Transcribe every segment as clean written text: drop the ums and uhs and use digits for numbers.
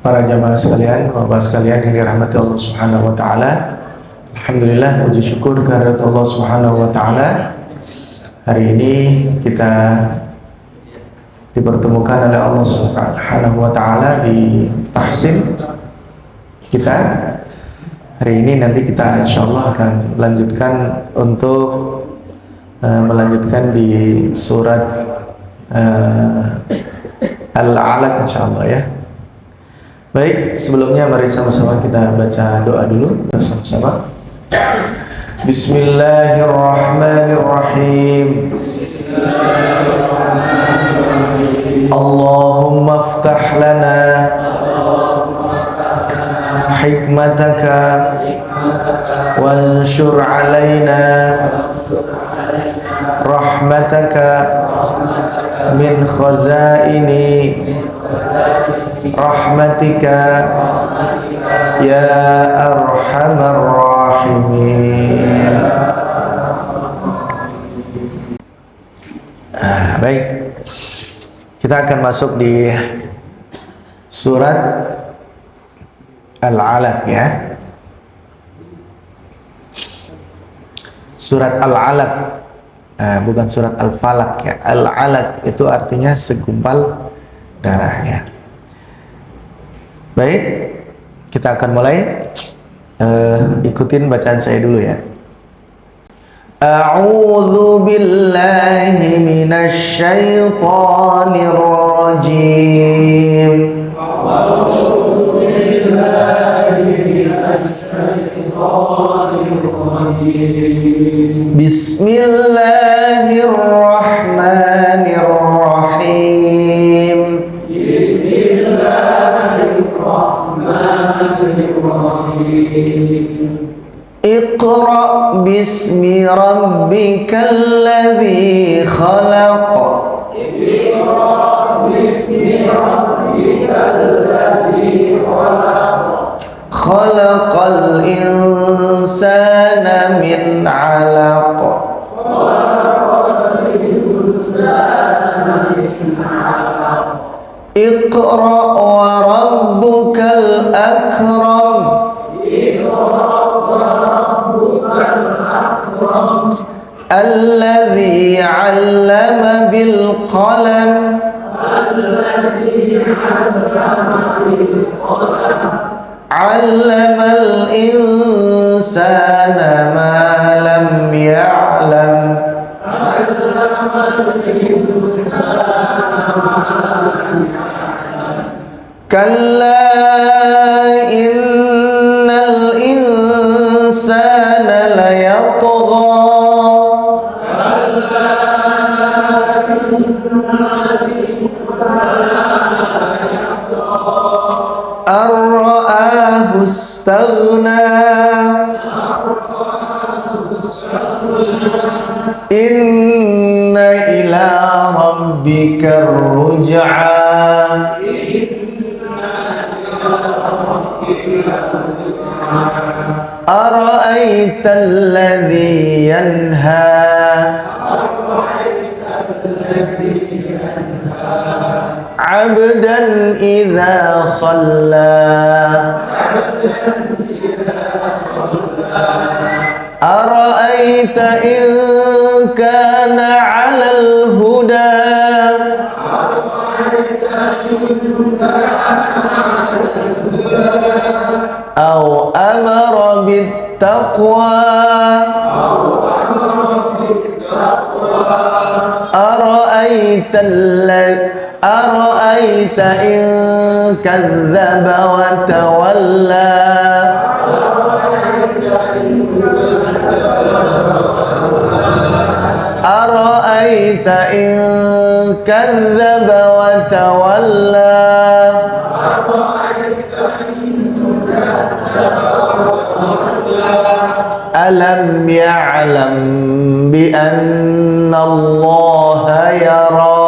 para jamaah sekalian, bapak sekalian yang dirahmati Allah Subhanahu wa taala. Alhamdulillah, puji syukur kehadirat Allah Subhanahu wa taala. Hari ini kita dipertemukan oleh Allah Subhanahu wa taala di tahsin kita. Hari ini nanti kita insyaallah akan lanjutkan untuk melanjutkan di surat Al-Alaq insyaallah ya. Baik, sebelumnya mari sama-sama kita baca doa dulu bersama-sama. Bismillahirrahmanirrahim. Allahumma aftah lana hikmataka wanshur alaina rahmataka min khazaini rahmatika ya arhamar rahimin. Baik, kita akan masuk di surat Al-Alaq ya. Surat Al-Alaq, bukan surat Al-Falaq ya. Al-Alaq itu artinya segumpal darah ya. Baik, kita akan mulai. Ikutin bacaan saya dulu ya. A'udzu billahi minasy syaithanir rajim. A'udzu billahi minasy syaithanir rajim. Bismillahirrahmanirrahim. Iqra bismi rabbikal ladzi khalaq. Iqra bismi rabbikal ladzi khalaq. Khalaqal insana min 'alaq. Khalaqal insana min 'alaq. Iqra wa rabbukal akram. Alladzi 'allama bil qalam. Alladzi 'allama bil qalam. 'Allamal insana ma lam ya'lam. 'Allamal insana ma lam ya'lam. Kalla innal insana layatgha. Ar-ra'ahu istaghna. Inna ila rabbika ruj'a. Ara'aita alladhi yanha. Abdan idza shalla. Ara'aita in kana 'alal huda. Aw amara bit taqwa. Ara'aita in kadzdzaba wa tawalla. Ara'aita in kadzdzaba wa tawalla. Alam ya'lam bi anna Allaha yara.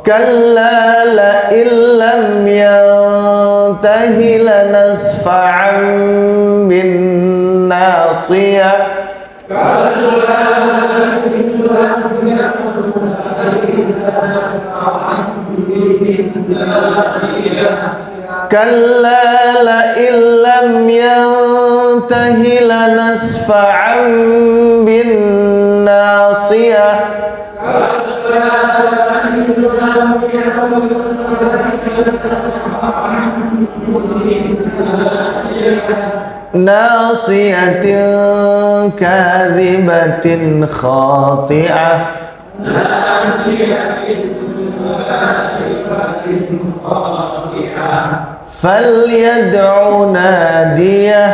Kalla la illam yantahi lanasfa'an bin nasiyah. Kalla illam kalla la illam yantahi lanasfa'an bin nasiyah nasiyatin kadhibatin khati'ah falyad'u nadiyah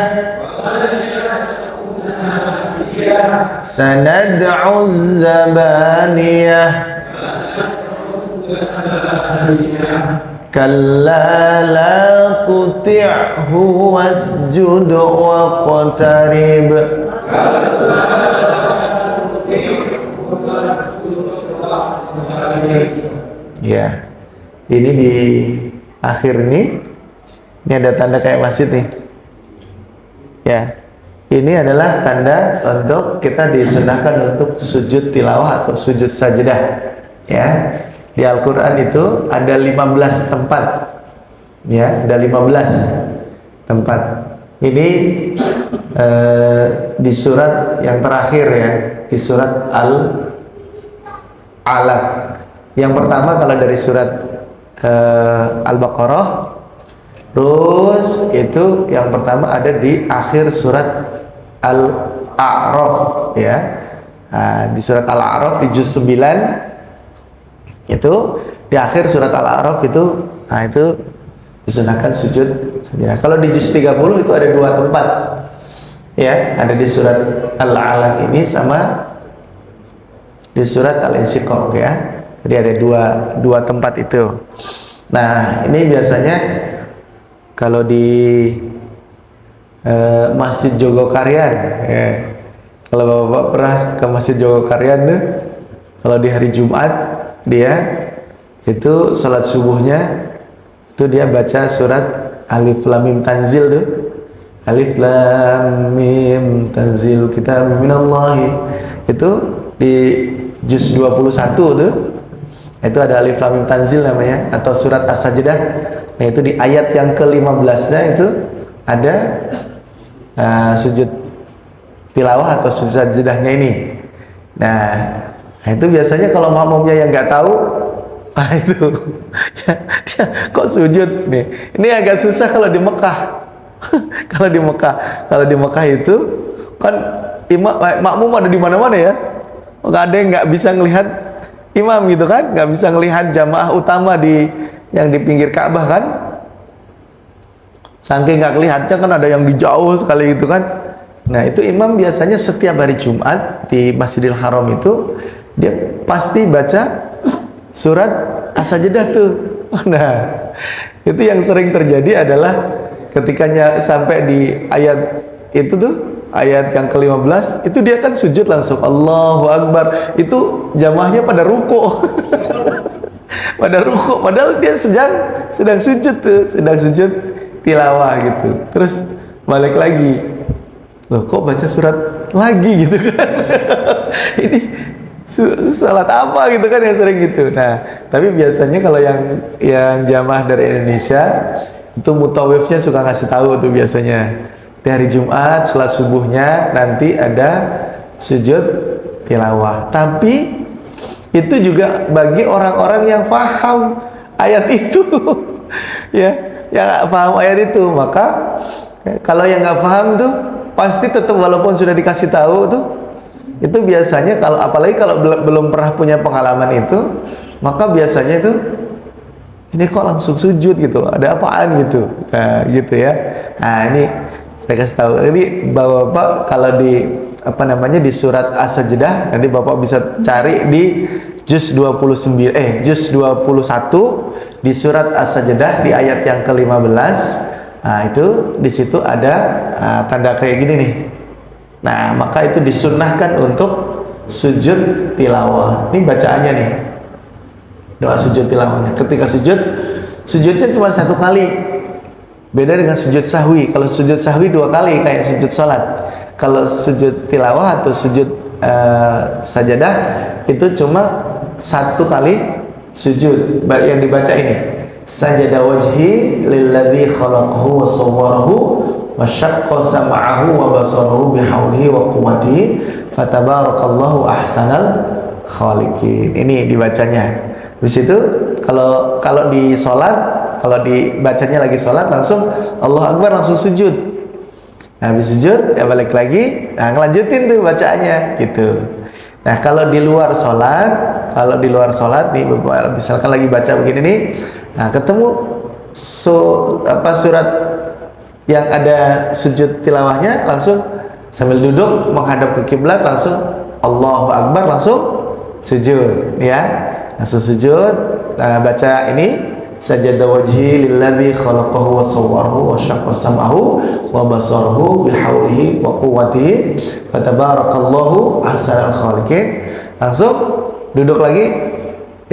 sanad'u zabaniyah kalla la tuti'hu wasjud waqtarib. Ya, ini di akhir ini ada tanda kayak masjid nih. Ya, ini adalah tanda untuk kita disunahkan untuk sujud tilawah atau sujud sajadah. Ya, di Al-Quran itu ada 15 tempat. Ya, ada 15 tempat. Ini di surat yang terakhir ya, di surat Al-Alaq. Yang pertama kalau dari surat Al-Baqarah, terus itu yang pertama ada di akhir surat Al-A'raf ya. Nah, di surat Al-A'raf di juz 9 itu di akhir surat Al-A'raf itu, nah itu disunahkan sujud sajadah. Kalau di juz 30 itu ada 2 tempat ya, ada di surat Al-Alaq ini sama di surat Al-Insyiqaq ya. Jadi ada dua tempat itu. Nah, ini biasanya kalau di Masjid Jogokarian ya. Kalau Bapak pernah ke Masjid Jogokarian tuh, kalau di hari Jumat dia itu salat subuhnya itu dia baca surat Alif Lam Mim Tanzil tuh. Alif Lam Mim Tanzil kitab minallahi. Itu di juz 21 tuh. Itu ada Alif Lam Mim Tanzil namanya, atau surat As-Sajdah. Nah, itu di ayat yang ke-15-nya itu ada sujud tilawah atau sujud sajdahnya ini. Nah, itu biasanya kalau makmumnya yang nggak tahu, nah itu ya, kok sujud nih. Ini agak susah kalau di Mekah. Kalau di Mekah itu kan makmum ada di mana-mana ya. Nggak ada yang nggak bisa ngelihat imam gitu kan, nggak bisa ngelihat jamaah utama yang di pinggir Ka'bah kan. Saking nggak kelihatnya kan, ada yang di jauh sekali gitu kan. Nah, itu imam biasanya setiap hari Jumat di Masjidil Haram itu dia pasti baca surat As-Sajdah tuh. Nah, itu yang sering terjadi adalah ketikanya sampai di ayat itu tuh, ayat yang ke-15 itu dia kan sujud langsung Allahu Akbar. Itu jamaahnya pada ruku. Pada ruku, padahal dia sedang sujud tuh, sedang sujud tilawah gitu. Terus balik lagi. Loh, kok baca surat lagi gitu kan. Ini salat apa gitu kan yang sering gitu. Nah, tapi biasanya kalau yang jamaah dari Indonesia itu mutawifnya suka ngasih tahu tuh biasanya. Di hari Jumat salat subuhnya nanti ada sujud tilawah. Tapi itu juga bagi orang-orang yang paham ayat itu. Ya, yang nggak paham ayat itu, maka kalau yang nggak paham tuh pasti tetap walaupun sudah dikasih tahu tuh, itu biasanya kalau apalagi kalau belum pernah punya pengalaman itu, maka biasanya itu ini kok langsung sujud gitu, ada apaan gitu. Nah, gitu ya. Nah, ini saya kasih tahu. Jadi Bapak kalau di di surat As-Sajdah, nanti Bapak bisa cari di juz 21 di surat As-Sajdah di ayat yang ke-15. Nah, itu di situ ada tanda kayak gini nih. Nah, maka itu disunnahkan untuk sujud tilawah. Ini bacaannya nih. Doa sujud tilawahnya. Ketika sujudnya cuma 1 kali. Beda dengan sujud sahwi. Kalau sujud sahwi 2 kali kayak sujud sholat. Kalau sujud tilawah atau sujud sajadah itu cuma 1 kali sujud yang dibaca ini. sajada wajhi lilladzi khalaqahu wa sawwarahu wa syaqqa sam'ahu wa basarahu bihaulihi wa quwwatihi fatabarakallahu ahsanal khaliqin. Ini dibacanya. Habis itu kalau di sholat, kalau dibacanya lagi sholat langsung Allahu Akbar, langsung sujud. Nah, habis sujud ya balik lagi, nah ngelanjutin tuh bacaannya gitu. Nah, kalau di luar sholat nih, misalkan lagi baca begini nih, nah ketemu surat yang ada sujud tilawahnya, langsung sambil duduk menghadap ke kiblat, langsung Allahu Akbar, langsung sujud, ya. Langsung sujud, baca ini sajada wajhi lilladzi khalaqahu wa sawwarahu wa syaqqa sam'ahu wa basarahu bihaulihi wa quwwatihi fatabarakallahu ahsanal khaliqin. Langsung duduk lagi,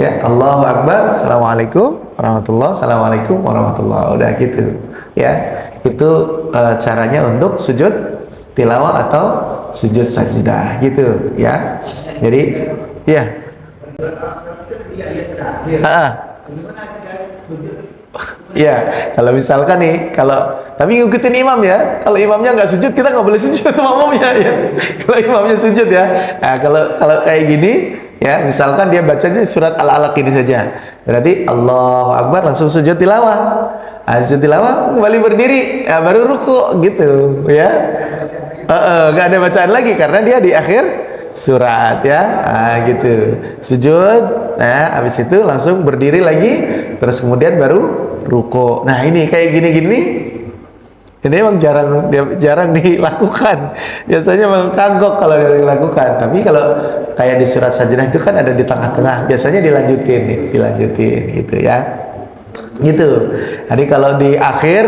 ya, Allahu Akbar, assalamualaikum warahmatullahi, assalamualaikum warahmatullahi, udah gitu, ya. Itu caranya untuk sujud tilawah atau sujud sajidah gitu, ya. Jadi ya. Ya, kalau misalkan nih, tapi ngikutin imam ya. Kalau imamnya nggak sujud, kita nggak boleh sujud makmumnya ya. Kalau imamnya sujud ya. Nah, kalau kayak gini ya, misalkan dia bacanya surat Al-Alaq ini saja, berarti Allahu Akbar, langsung sujud tilawah. Sujud tilawah, kembali berdiri, ya, baru ruku gitu ya. Nggak ada bacaan lagi karena dia di akhir surat ya, gitu. Sujud, nah habis itu langsung berdiri lagi, terus kemudian baru ruko. Nah, ini kayak gini-gini, ini emang jarang dilakukan. Biasanya memang kagok kalau dilakukan. Tapi kalau kayak di surat Sajdah itu kan ada di tengah-tengah, biasanya dilanjutin gitu ya. Gitu. Jadi kalau di akhir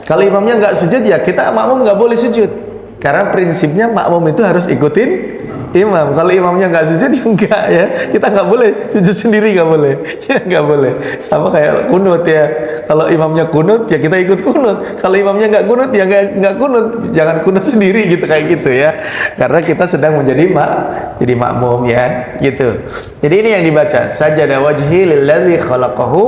kalau imamnya nggak sujud ya kita makmum nggak boleh sujud. Karena prinsipnya makmum itu harus ikutin imam. Kalau imamnya nggak sujud ya enggak ya. Kita nggak boleh sujud sendiri, nggak boleh. Ya nggak boleh. Sama kayak kunut ya. Kalau imamnya kunut ya kita ikut kunut. Kalau imamnya nggak kunut ya nggak kunut. Jangan kunut sendiri gitu, kayak gitu ya. Karena kita sedang menjadi makmum ya gitu. Jadi ini yang dibaca. Sajada wajhi lilladzi khalaqahu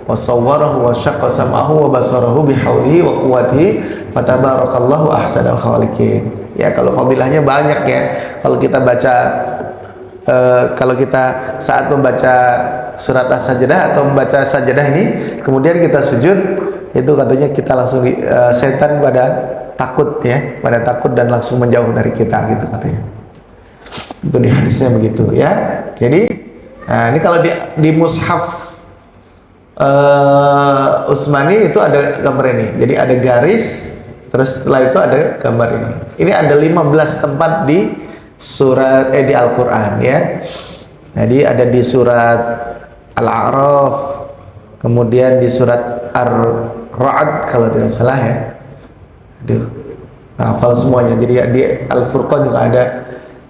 wa sawwarahu wa syaqqa sam'ahu wa basarahu bihaulihi wa quwwatihi fatabarakallahu ahsanal khaliqin. Ya, kalau fadilahnya banyak ya. Kalau kita baca kalau kita saat membaca surat As-Sajdah atau membaca Sajdah ini kemudian kita sujud, itu katanya kita langsung setan pada takut dan langsung menjauh dari kita gitu katanya. Itu di hadisnya begitu ya. Jadi ini kalau di mushaf Utsmani itu ada gambar ini. Jadi ada garis, terus setelah itu ada gambar ini. Ini ada 15 tempat di surat di Al-Qur'an ya. Jadi ada di surat Al-A'raf, kemudian di surat Ar-Ra'd kalau tidak salah ya. Aduh, hafal semuanya. Jadi di Al-Furqan juga ada.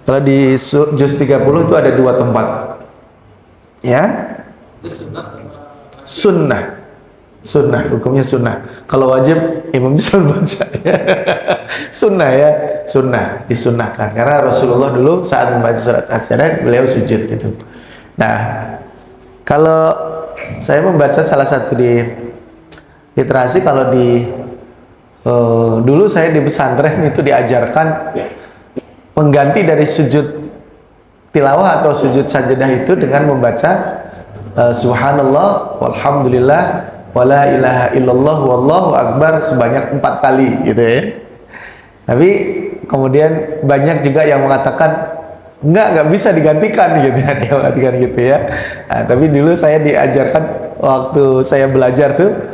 Kalau di juz 30 itu ada 2 tempat. Ya. Sunnah, hukumnya sunnah. Kalau wajib imamnya selalu baca ya. Sunnah disunnahkan karena Rasulullah dulu saat membaca surat As-Sajdah beliau sujud gitu. Nah, kalau saya membaca salah satu di literasi, kalau dulu saya di pesantren itu diajarkan pengganti dari sujud tilawah atau sujud sajdah itu dengan membaca subhanallah walhamdulillah wala ilaha illallah wallahu akbar sebanyak 4 kali gitu ya. Tapi kemudian banyak juga yang mengatakan nggak bisa digantikan gitu ya, dia mengatakan gitu ya. Nah, tapi dulu saya diajarkan waktu saya belajar tuh,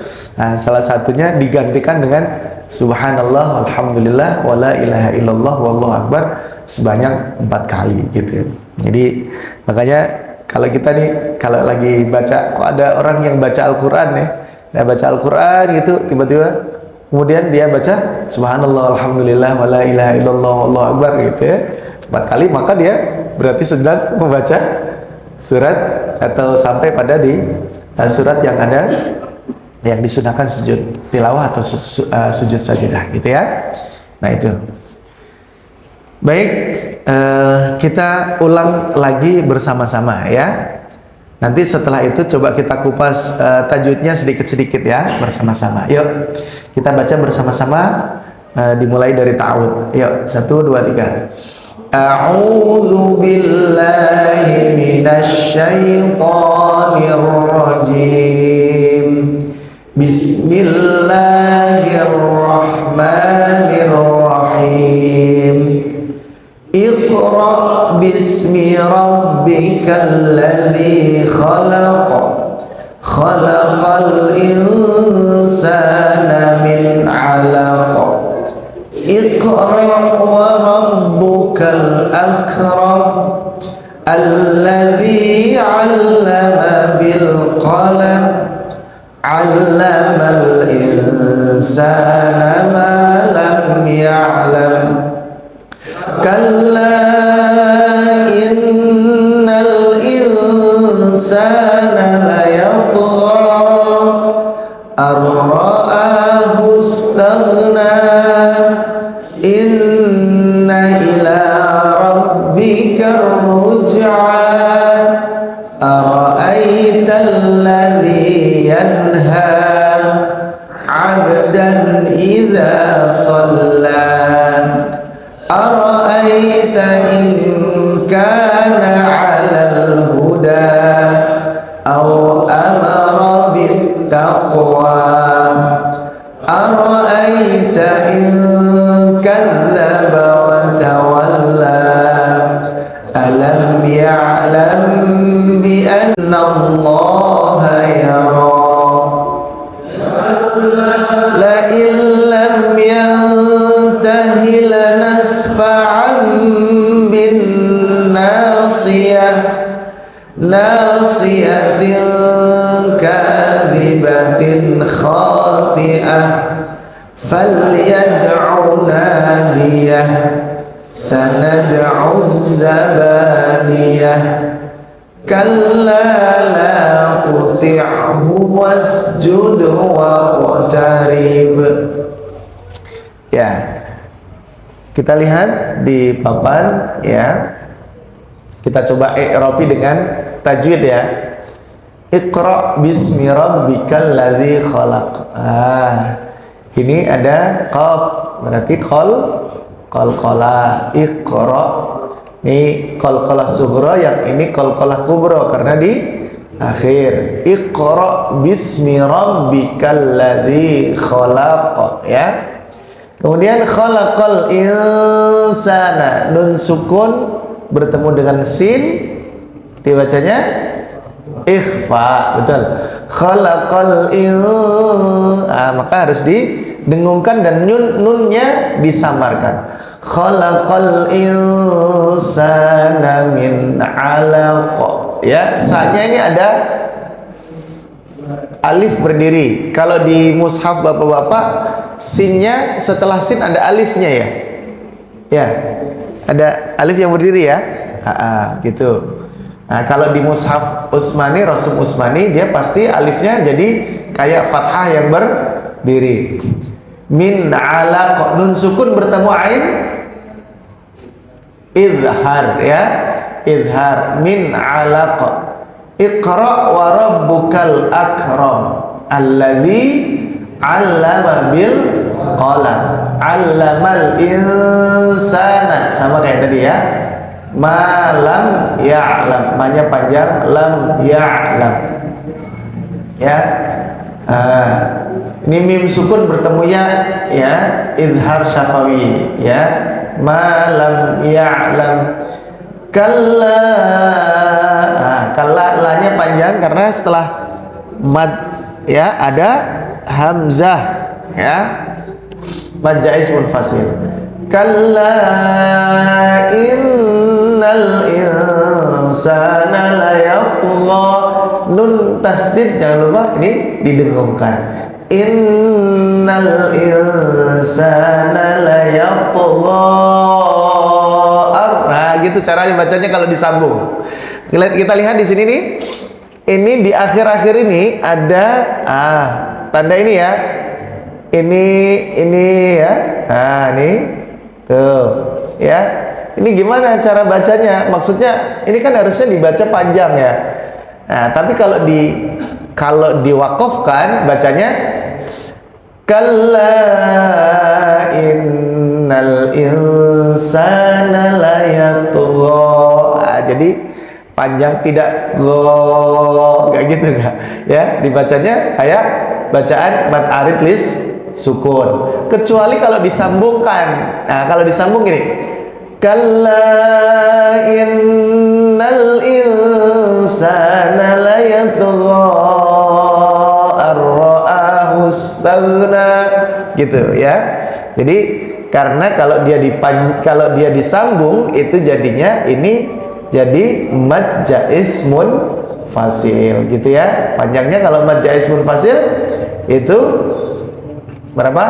salah satunya digantikan dengan subhanallah walhamdulillah wala ilaha illallah wallahu akbar sebanyak 4 kali gitu. Jadi makanya kalau kita nih, kalau lagi baca, kok ada orang yang baca Al-Quran ya, dia baca Al-Quran gitu, tiba-tiba kemudian dia baca subhanallah alhamdulillah wa la ilaha illallah wallahu akbar gitu ya 4 kali, maka dia berarti sedang membaca surat atau sampai pada di surat yang ada yang disunahkan sujud tilawah atau sujud sajidah gitu ya. Nah itu. Baik, kita ulang lagi bersama-sama ya. Nanti setelah itu coba kita kupas tajwidnya sedikit-sedikit ya bersama-sama. Yuk kita baca bersama-sama, dimulai dari ta'awud. Yuk 1, 2, 3. A'udzu billahi minasy syaithanir rajim. Bismillahirrahmanirrahim. Iqra bismi rabbikal ladzi khalaq. Khalaqal insana min 'alaq. Iqra wa rabbukal akram. Alladzi 'allama bil qalam. 'Allamal insana ma lam ya'lam. Kalla innal insana layatgha ar-ra'ahu istaghna. Inna ila rabbika ar-ruj'a. Ara'aita alladhi yanha 'abdan idza shalla. Ara'aita in kana 'alal huda aw amara bit taqwa. Ara'aita in kadzdzaba wa tawalla. Alam ya'lam bi anna Allaha yara. La illam yantahi lanasfa'an bin nasiyah. Nasiyatin kadhibatin khati'ah. Falyad'u nadiyah. Sanad'u zabaniyah. Kalla la tuti'hu wasjud waqtarib. Ya, kita lihat di papan ya. Kita coba i'rabi dengan tajwid ya. Iqra bismi rabbikal ladzi khalaq. Ini ada qaf, berarti qalqalah. Iqra. Ini qalqalah sughra, yang ini qalqalah kubra karena di akhir. Iqra bismi rabbikal ladzi khalaq ya. Kemudian khalaqal insana, nun sukun bertemu dengan sin dibacanya ikhfa, betul. Khalaqal maka harus didengungkan dan nunnya disamarkan. Khalaqal insana min 'alaq ya. Sa-nya ini ada alif berdiri. Kalau di mushaf bapak-bapak, sinnya setelah sin ada alifnya ya. Ya, ada alif yang berdiri ya. Gitu. Nah, kalau di mushaf Utsmani, Rasul Utsmani, dia pasti alifnya jadi kayak fathah yang berdiri. Min 'alaq, nun sukun bertemu ain izhar ya. Izhar min 'alaq. Iqra wa rabbukal akram alladzi 'allama bil qalam. 'Allamal insana, sama kayak tadi ya. Ma lam ya'lam, ma-nya panjang, lam ya'lam ya. Ini mim sukun bertemu ya, izhar syafawi ya. Ma lam ya'lam. Kalla, kalla la-nya panjang karena setelah mad ya ada hamzah ya. Mad jaiz munfasil. Kalla innal insana layatgha. Nun tasdid jangan lupa ini didengungkan. Innal insana layatgha. Nah, gitu caranya bacanya kalau disambung. Kita lihat di sini nih. Ini di akhir-akhir ini ada tanda ini ya. Ini ya. Nah, ini tuh ya. Ini gimana cara bacanya? Maksudnya ini kan harusnya dibaca panjang ya. Nah, tapi kalau diwakafkan bacanya kalla innal insana layatgha. Nah, jadi panjang tidak go, kayak gitu kan ya, dibacanya kayak bacaan mad arid lis sukun, kecuali kalau disambungkan. Nah, kalau disambung gini, kalla innal insana layatgha ar-ra'ahu istaghna, gitu ya. Jadi karena kalau dia disambung itu jadinya ini jadi mad jaismun fasil, gitu ya. Panjangnya kalau mad jaismun fasil itu berapa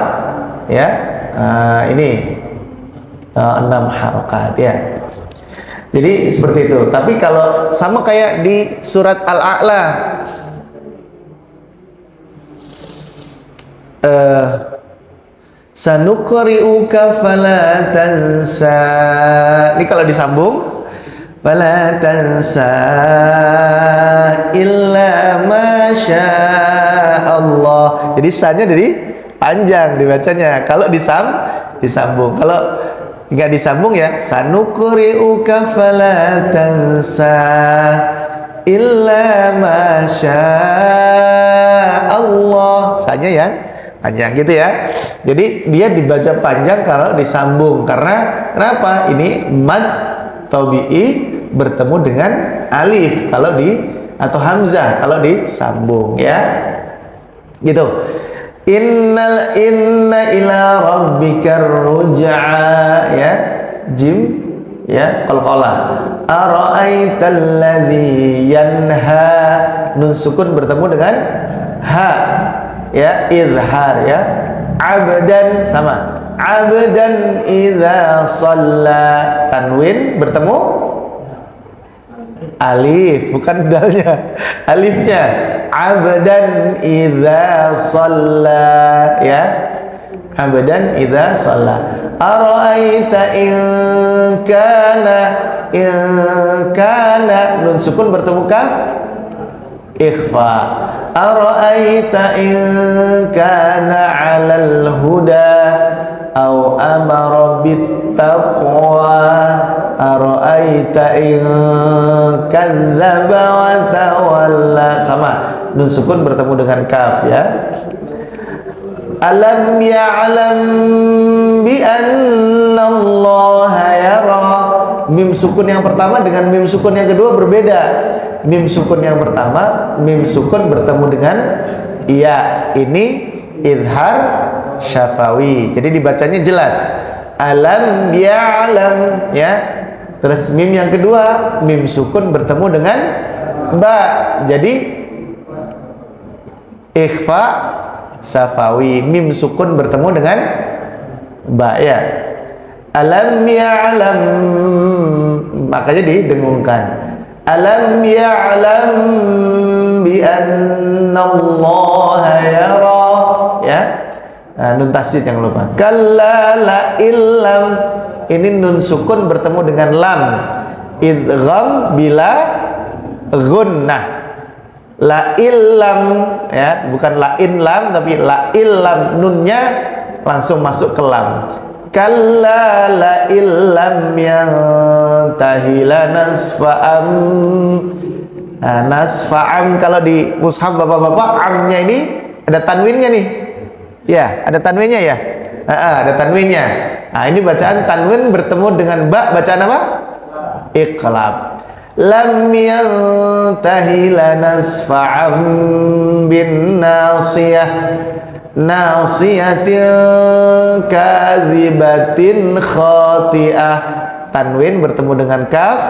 ya? Ini 6 harokat ya. Jadi seperti itu. Tapi kalau sama kayak di surat Al-A'la, sanuqri'uka fala tansa. Ini kalau disambung fala tansa illa ma Allah. Jadi sa-nya jadi panjang dibacanya. Kalau disambung. Kalau nggak disambung ya sanuqri'uka fala tansa illa ma Allah. Sa-nya ya panjang gitu ya. Jadi dia dibaca panjang kalau disambung. Karena kenapa? Ini mad tabi'i bertemu dengan alif kalau atau hamzah kalau disambung ya. Gitu. Inna ila rabbikar ruj'a ya. Jim ya, qalqalah. Ara'aital ladzi yanha, nun sukun bertemu dengan ha ya, izhar ya. Abdan sama, abdan idza shalla, tanwin bertemu alif, bukan dalnya, alifnya. Abdan idza shalla ya, abdan idza shalla. Ara'aita in kana, nun sukun bertemu kaf, ikhfa. Ara'aita in kana 'alal huda aw amara bittaqwa. Ara'aita in kadzdzaba wa tawalla, sama, nun sukun bertemu dengan kaf ya. Alam ya'lam bi anna Allah yara. Mim sukun yang pertama dengan mim sukun yang kedua berbeda. Mim sukun yang pertama, mim sukun bertemu dengan iya, ini izhar syafawi. Jadi dibacanya jelas. Alam ya'lam ya. Terus mim yang kedua, mim sukun bertemu dengan ba. Jadi ikhfa syafawi, mim sukun bertemu dengan ba ya. Alam ya'lam, makanya didengungkan. Alam ya'lam bi anna Allah yara ya. Nah, nun tasydid yang lupa. Kalla la illam, ini nun sukun bertemu dengan lam, idgham bila gunnah. La illam ya, bukan la in lam tapi la illam, nunnya langsung masuk ke lam. Kalla la illam yantahi lanasfa'am. Nah, nasfa'am kalau di mushaf bapak-bapak, amnya ini ada tanwinnya nih. Ya, ada tanwinnya ya. Ada tanwinnya. Nah, ini bacaan tanwin bertemu dengan ba, bacaan apa? Iqlab. Lam yantahi lanasfa'am bin nasiyah, nasiyatin kadzibatin khati'ah. Tanwin bertemu dengan kaf,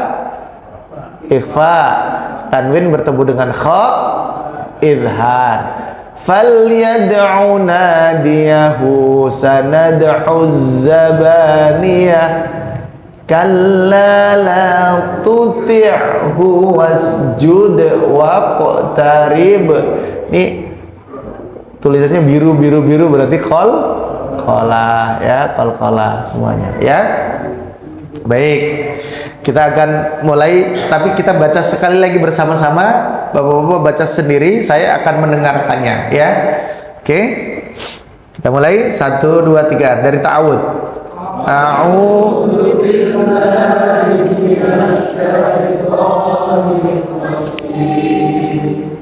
ikhfa. Tanwin bertemu dengan kha, izhar. Falyad'u nadiyahu sanad'u zabaniyah. Kalla la tuti'hu wasjud waqtarib. Ini tulisannya biru berarti qalqalah ya, qalqalah semuanya ya. Baik, kita akan mulai, tapi kita baca sekali lagi bersama-sama Bapak-bapak baca sendiri, saya akan mendengarkannya ya. Oke. Kita mulai 1 2 3 dari ta'awud. A'udzu billahi minasy syaithanir rajim.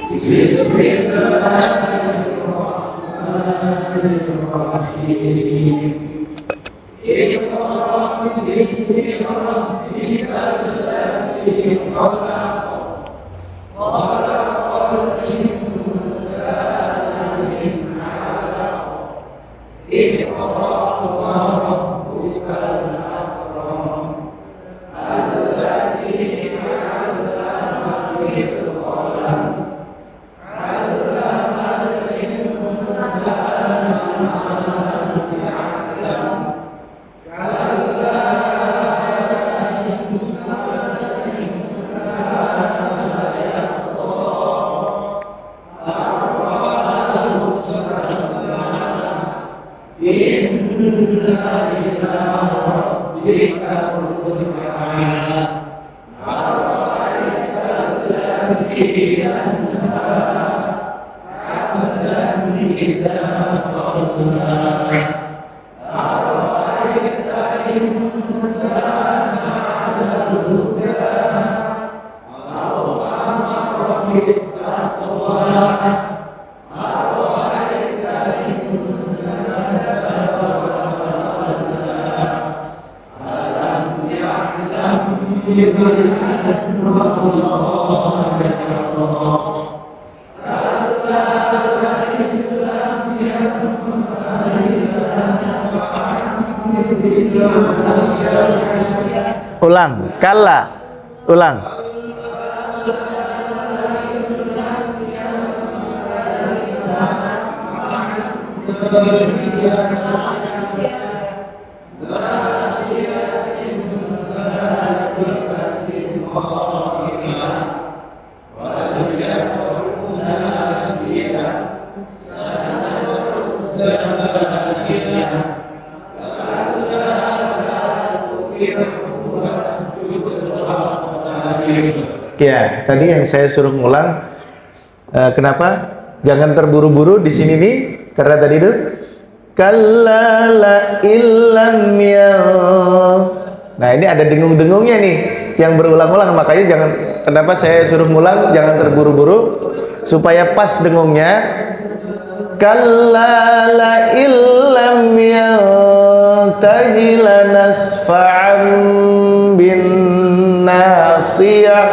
Bismillahirrahmanirrahim. Iqra bismi rabbikal ladzi khalaq. Khalaqal insana min 'alaq. Iqra wa rabbukal akram. Alladzi 'allama bil qalam. 'Allamal insana ma lam ya'lam. Ulang, kalla, ulang. Ya, tadi yang saya suruh ngulang. Kenapa? Jangan terburu-buru di sini nih, karena tadi itu kalla la illam ya. Nah, ini ada dengung-dengungnya nih yang berulang-ulang, makanya jangan, kenapa saya suruh ngulang, jangan terburu-buru supaya pas dengungnya. Kalla la illam ya tahila nasfa'an bin nasiyah.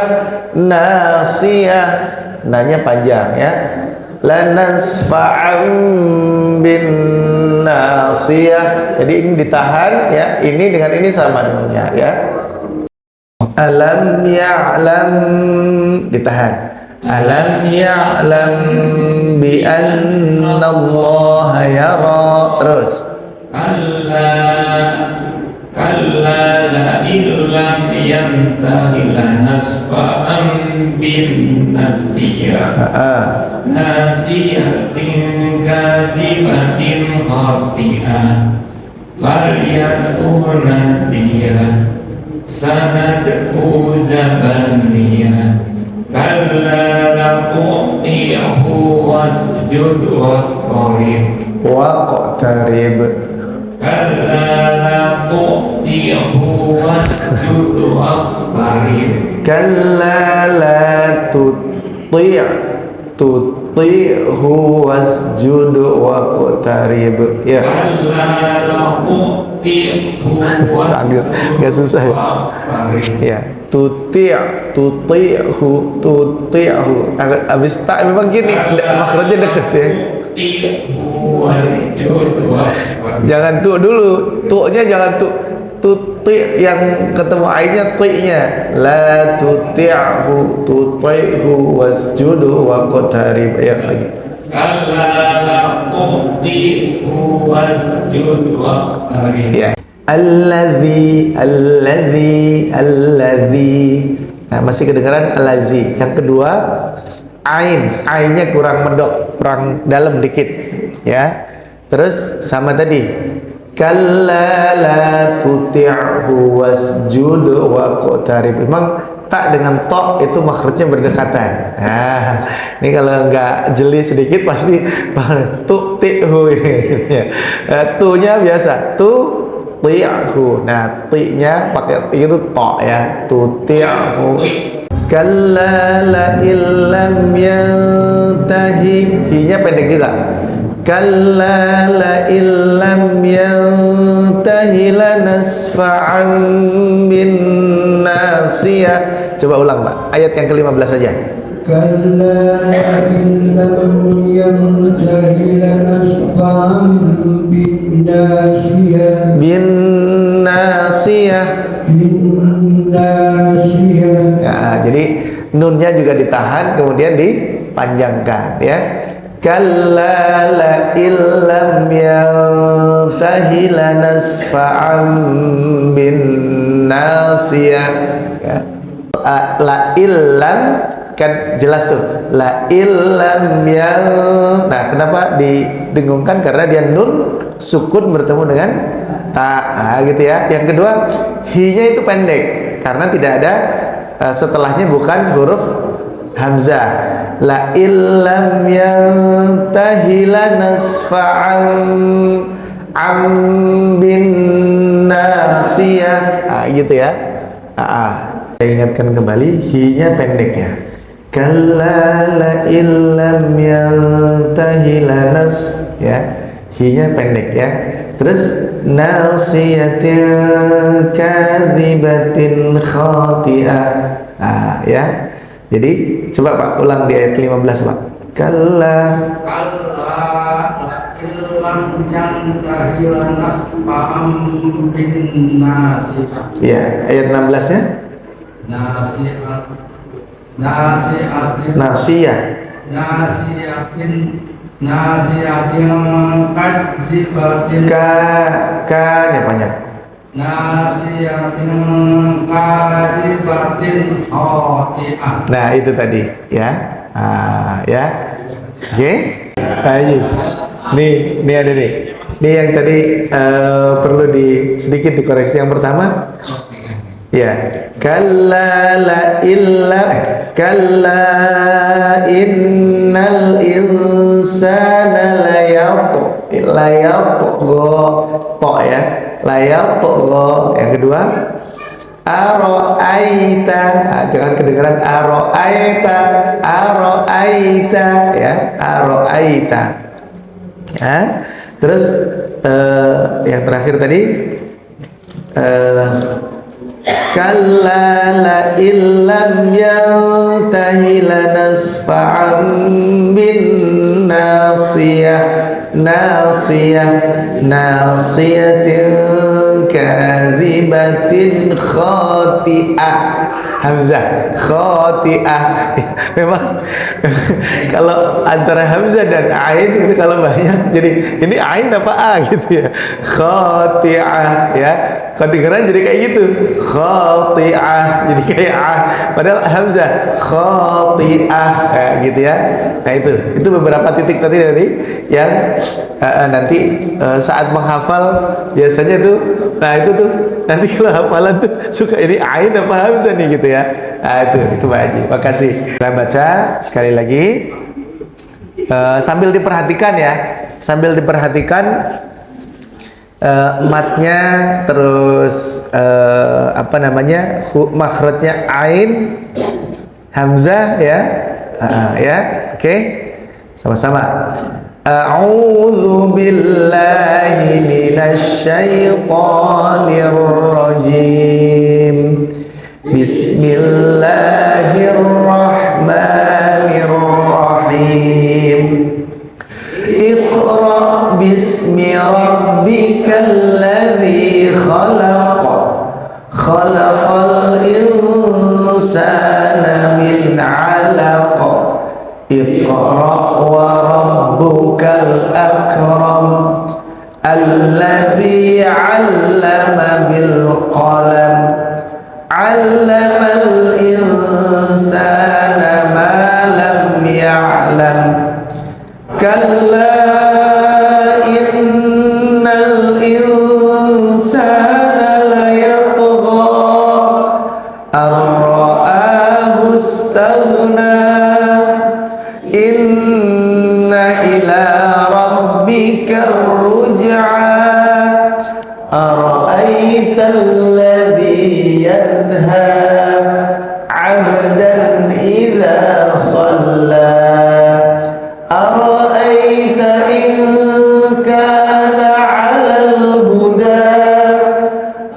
Nasiyah, nanya panjang ya. La nasfa'an bin nasiyah. Jadi ini ditahan ya, ini dengan ini sama dengungnya ya. Alam ya'lam, ditahan. Alam ya'lam bi anna Allah yara. Terus kalla la illam yantahi lanasfa'an bin nasiyah. Nasiyatin kazibatin khati'ah. Falyad'u nadiyah. Sanad'u zabaniyah. Kalla la tu'ti'hu wasjud waqtarib. waqtarib. Kalla la tu'ti'hu wasjud waqtarib. Kalla la tuti'hu wasjud waqtarib. Ya. Kalla la tu'ti'hu wasjud Gak susah ya. waqtarib. Ya, tuti'hu. Habis tak memang gini, makhrajnya deket ya. Tu'ti'hu wasjud waqtarib. Jangan tu dulu, tu-nya jangan tu. Tuti yang ketemu ainnya ti-nya. La tuti'hu wasjudu waqtarib. Ya lagi. Kalla la tu'ti'hu wasjud waqtarib. Ya. Alladzi. Nah, masih kedengaran allazi. Yang kedua, ainnya kurang medok, kurang dalam dikit. Ya. Terus sama tadi. Kalla la tuti'hu wasjud waqtarib. Memang tak dengan tok itu makhrajnya berdekatan. Nah, ini kalau nggak jeli sedikit pasti tuti'hu ini. Tu-nya biasa ti'hu. Nah, ti-nya pakai itu tok ya. Tuti'hu. Kalla la illam yantahi. Hi-nya pendek juga. Kalla la illam yantahi lanasfa'an bin nasiyah. Coba ulang Pak, ayat yang ke-15 saja. Kalla la illam yantahi lanasfa'an bin nasiyah. Bin nasiyah. Bin nasiyah. Ya, jadi nunnya juga ditahan kemudian dipanjangkan ya. Kalla la illam yantahi lanasfa'an bin nasiyah ya. La illam kan jelas tuh la illam yang. Nah, kenapa didengungkan? Karena dia nun sukun bertemu dengan ta. Nah, gitu ya. Yang kedua, hi-nya itu pendek karena tidak ada setelahnya bukan huruf hamzah. La illam yantahi lanasfa'an bin nasiyah. Nah, gitu ya. Saya ingatkan kembali, hi-nya pendek ya. Kalla la illam yantahi lanas ya. Hi-nya pendek ya. Terus nasiyatin kadzibatin khati'ah. Nah, ya. Jadi coba Pak ulang di ayat 15 Pak. Kalla La illam yantahi lanasfa'an bin nasiyah. ya, ayat 16-nya Nasiyatin kadzibatin. ka panjang. Nasiyatin kadzibatin khati'ah. Nah, itu tadi ya. Ya. Oke. Ayo. Nih ada nih. Ini yang tadi perlu sedikit dikoreksi. Yang pertama ya, kalla innal insana to ya, layatgha. Yang kedua aro'aita. Nah, jangan kedengaran aro'aita ya, aro'aita ya. Terus yang terakhir tadi kalla la illam yantahi lanasfa'an bin nasiyatin kadzibatin khati'ah. Hamzah khati'ah. Memang kalau antara hamzah dan ain itu kalau banyak jadi ini ain apa a gitu ya. Khati'ah ya. Kedengaran jadi kayak gitu. Khati'ah jadi kayak a padahal hamzah khati'ah ya, gitu ya. Nah, itu beberapa titik tadi yang nanti saat menghafal biasanya tuh. Nah, itu tuh nanti kalau hafalan tuh suka ini ain apa hamzah nih gitu ya. Nah, itu Pak Haji. Makasih. Kita baca sekali lagi sambil diperhatikan ya. Sambil diperhatikan matnya, terus makhrajnya ain, hamzah ya. Ya, oke. Sama-sama. A'udzu billahi minasy syaithanir rajim. Bismillahirrahmanirrahim. Iqra bismi rabbikal ladzi khalaq. Khalaqal insana min 'alaq. Iqra wa rabbukal akram. Alladzi 'allama bil qalam. 'Allamal insana ma lam ya'lam. Kalla innal insana ar-ra'ahu istaghna inna ila rabbika ar-ruj'a ara'aita alladhi yanha 'abdan idza shalla ara'aita in kana 'alal huda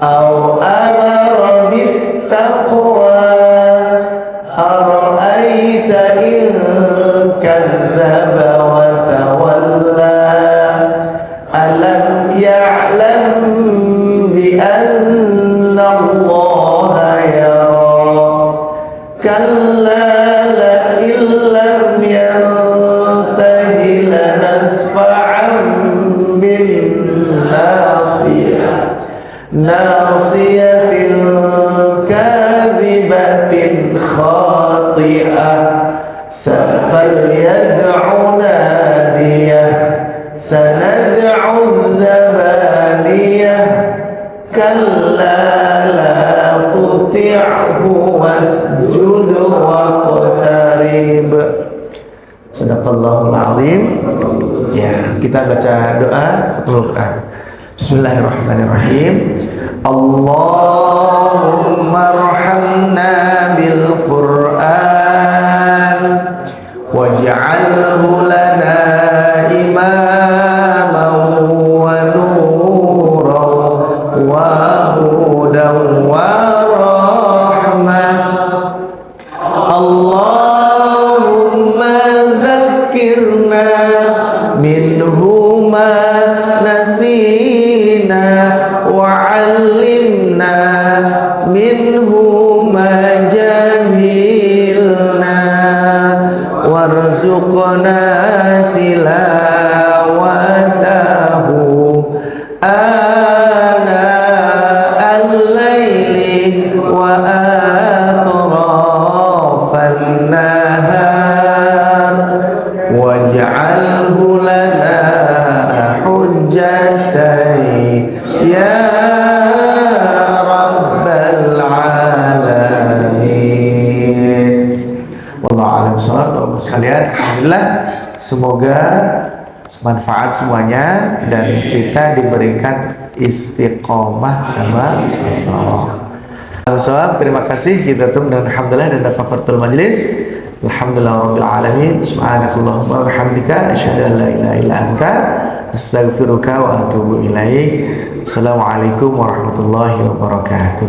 aw amara bittaqwa ara'aita in kadzdzaba wa tawalla alam ya'lam bi anna Allaha yara kalla la illam yantahi lanasfa'an bin nasiyah nasiyatin kadhibatin khati'ah falyad'u nadiyah sanad'u zabaniyah kalla la tuti'hu wasjud waqtarib. Sadaqallahul azim. Ya, kita baca doa khatul Quran. Bismillahirrahmanirrahim. Allahumma arhamna bil Qur'an waj'alhu lana imaman wa nuran wa hudan wa rahmah. Allahumma dzakkirna minhu ma nasina wa 'allimna minhu ma jahilna warzuqna tilawatahu ana al-laili wa atrafan nahar waj'alhu lana hujjatai ya rabbal alamin. Wallahu a'lam bishawab. Bapak sekalian, alhamdulillah semoga manfaat semuanya dan kita diberikan istiqomah sama Allah. Bishawab, terima kasih. Kita tutup dengan alhamdulillah dan kafaratul majlis. Alhamdulillah rabbil alamin. Subhanakallahumma wa bihamdika asyhadu an la ilaha illa anta astaghfiruka wa atubu ilaik. Assalamualaikum warahmatullahi wabarakatuh.